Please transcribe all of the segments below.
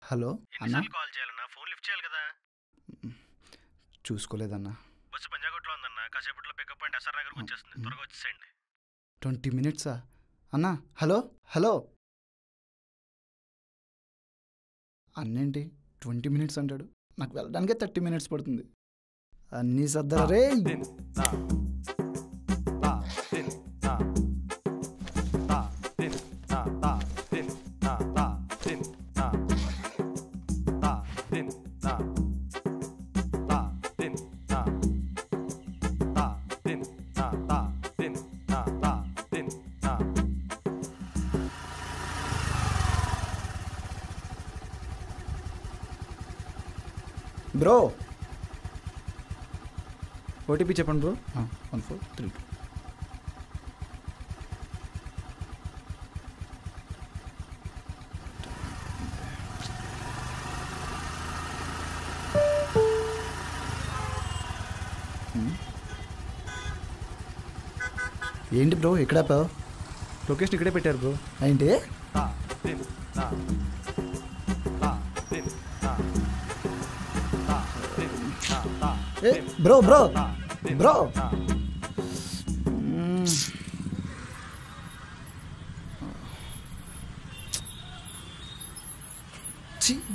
Hello అన్నా, ఎన్నిసార్లు call చేయాలన్నా? ఫోన్ లిఫ్ట్ చేయాలి కదా. చూసుకోలేదన్నా. బస్సు పంజాగుట్లో ఉందన్న, కాసేపట్లో పికప్ పాయింట్ ఎస్ఆర్ నగర్కి వచ్చేస్తుంది. త్వరగా వచ్చేసేయండి. 20 minutes అన్నా. హలో హలో అన్నేంటి 20 minutes అంటాడు? నాకు వెళ్ళడానికే 30 minutes పడుతుంది. అన్నీ సర్దరా రే. బ్రో ఓటీపీ చెప్పండి బ్రో. 1432. ఏంటి బ్రో ఎక్కడ ఆపావు? లొకేషన్ ఇక్కడే పెట్టారు బ్రో. ఏంటి బ్రో బ్రో బ్రో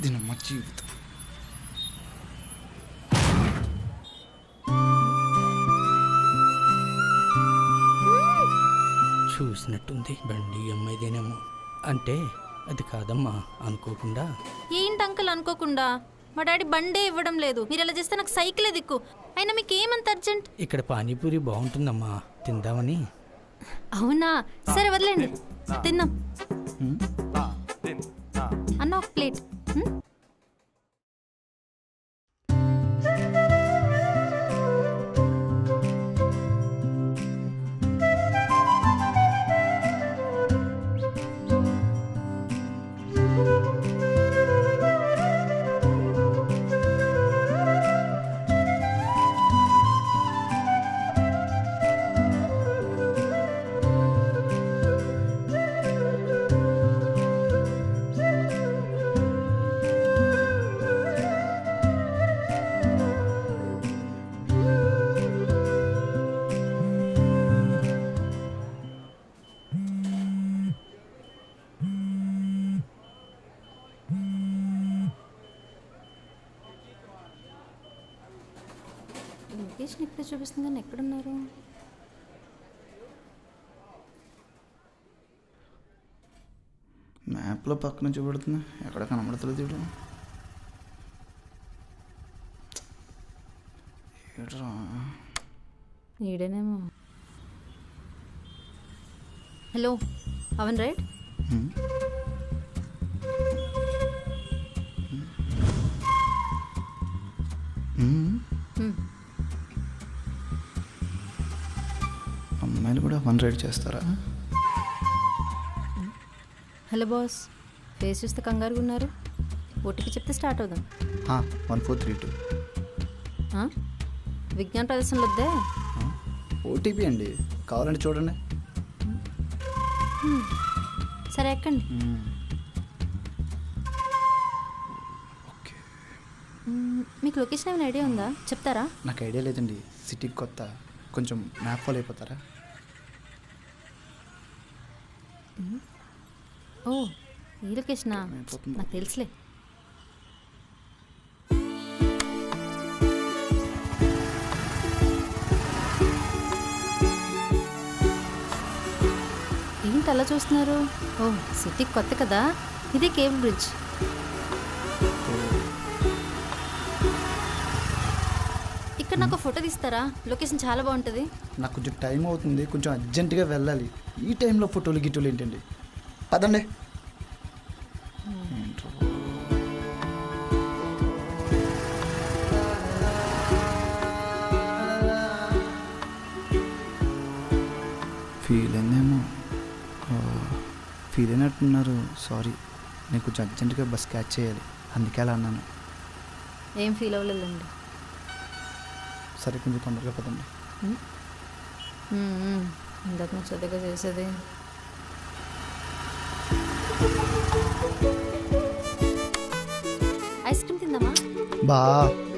దినమ్మ జీవితం. చూసినట్టుంది, బండి అమ్మాయిదేనేమో. అంటే అది కాదమ్మా, అనుకోకుండా. ఏంటి అంకుల్ అనుకోకుండా? మా డాడీ బండే ఇవ్వడం లేదు. మీరు ఎలా చేస్తే నాకు సైకిలే దిక్కు. అయినా మీకు ఏమంత అర్జెంట్? ఇక్కడ పానీపూరి బాగుంటుందమ్మా, తిందామని. అవునా, సరే వదిలేండి, తిందాం. అన్న ఒక ప్లేట్. లొకేషన్ ఇప్పుడే చూపిస్తుంది కానీ ఎక్కడున్నారు? మ్యాప్లో పక్కన చూపెడుతుంది, ఎక్కడ కనబడతలేదు చూడు. ఈడేనేమో. హలో అవన్ రైట్? అమ్మాయిలు కూడా 1 రైడ్ చేస్తారా? హలో బాస్, ఫేస్ చూస్తే కంగారుగా ఉన్నారు. ఓటీపీ చెప్తే స్టార్ట్ అవుదాం. 1432. విజ్ఞాన ప్రదర్శనలు వద్దే. ఓటీపీ అండి, కావాలంటే చూడండి. సరే ఎక్కండి. ఓకే, మీకు లొకేషన్ ఏమైనా ఐడియా ఉందా? చెప్తారా? నాకు ఐడియా లేదండి, సిటీకి కొత్త, కొంచెం మ్యాప్ ఫాలో అయిపోతారా? ఓ ఈ లొకేషనా, నాకు తెలుసులే. ఏంటి అలా చూస్తున్నారు? ఓ సిటీకి కొత్త కదా, ఇదే కేబుల్ బ్రిడ్జ్. ఇక్కడ నాకు ఫోటో తీస్తారా? లొకేషన్ చాలా బాగుంటుంది. నాకు కొంచెం టైం అవుతుంది, కొంచెం అర్జెంటుగా వెళ్ళాలి. ఈ టైంలో ఫోటోలు గిటోలు ఏంటండి, పదండి. ఫీల్ అయిందేమో, ఫీల్ అయినట్టున్నారు. సారీ, నేను కొంచెం అర్జెంటుగా బస్ క్యాచ్ చేయాలి, అందుకే అలా అన్నాను. ఏం ఫీల్ అవ్వలేదండి. సరే కొంచెం తొందరగా పదండి. ఇందాక నువ్వు చదిగా చేసేది. బా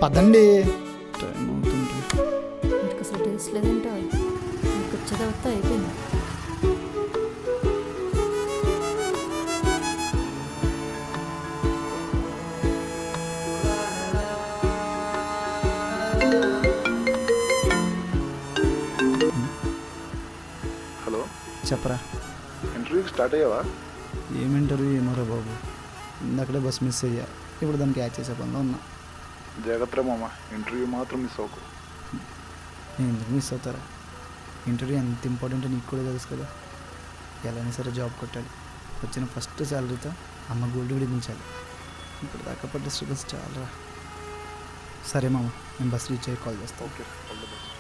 పదండి, టైం అవుతుంది. మీకు అసలు టేస్ట్ లేదంటే మీకు వచ్చేదవుతా అయిపోయింది. హలో, చెప్పరా. ఇంటర్వ్యూకి స్టార్ట్ అయ్యావా? ఏం ఇంటర్వ్యూ ఏమోరా బాబు, ఇందాకడే బస్ మిస్ అయ్యా, ఇప్పుడు దానికి యాడ్ చేసే పనిలో ఉన్నా. జాగ్రత్త మామ, ఇంటర్వ్యూ మాత్రం మిస్ అవ్వకు. నేను ఎందుకు మిస్ అవుతారా? ఇంటర్వ్యూ ఎంత ఇంపార్టెంట్ నీకు కూడా తెలుసు కదా. ఎలా అయినా సరే జాబ్ కొట్టాలి, వచ్చిన ఫస్ట్ శాలరీతో అమ్మ గోల్డ్ విడిపించాలి. ఇప్పుడు దాకా పడ్డ స్ట్రగుల్స్ చాలరా. సరే మామ, నేను బస్ రీచ్ అయ్యి కాల్ చేస్తాను. Okay, all the best.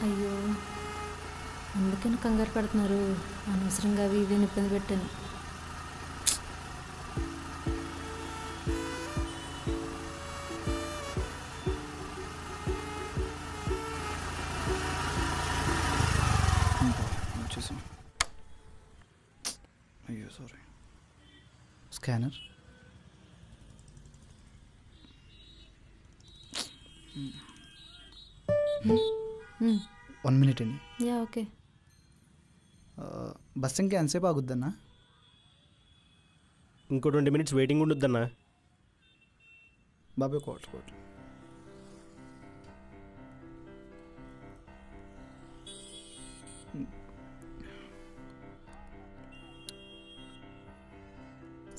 అయ్యో, అందుకని కంగారు పడుతున్నారు. అనవసరంగా అవి ఇవి ఇబ్బంది పెట్టాను. వచ్చేసాం. అయ్యో సారీ. స్కానర్. మ్మ్. 1 minute అండి. Yeah okay. బస్ ఇంకా ఎంతసేపు ఆగుద్దన్నా? ఇంకో 20 minutes వెయిటింగ్ ఉండొద్దన్నా. బాబాయ్ కోట్.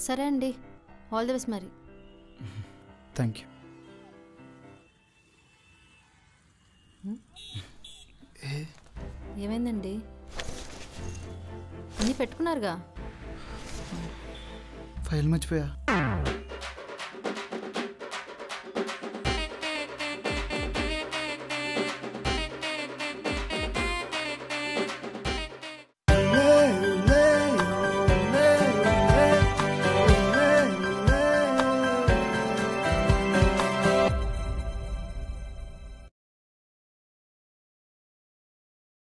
సరే అండి, ఆల్ ది బెస్ట్ మరి. Thank you. ఏమైందండి? అన్నీ పెట్టుకున్నారుగా. ఫైల్ మర్చిపోయా.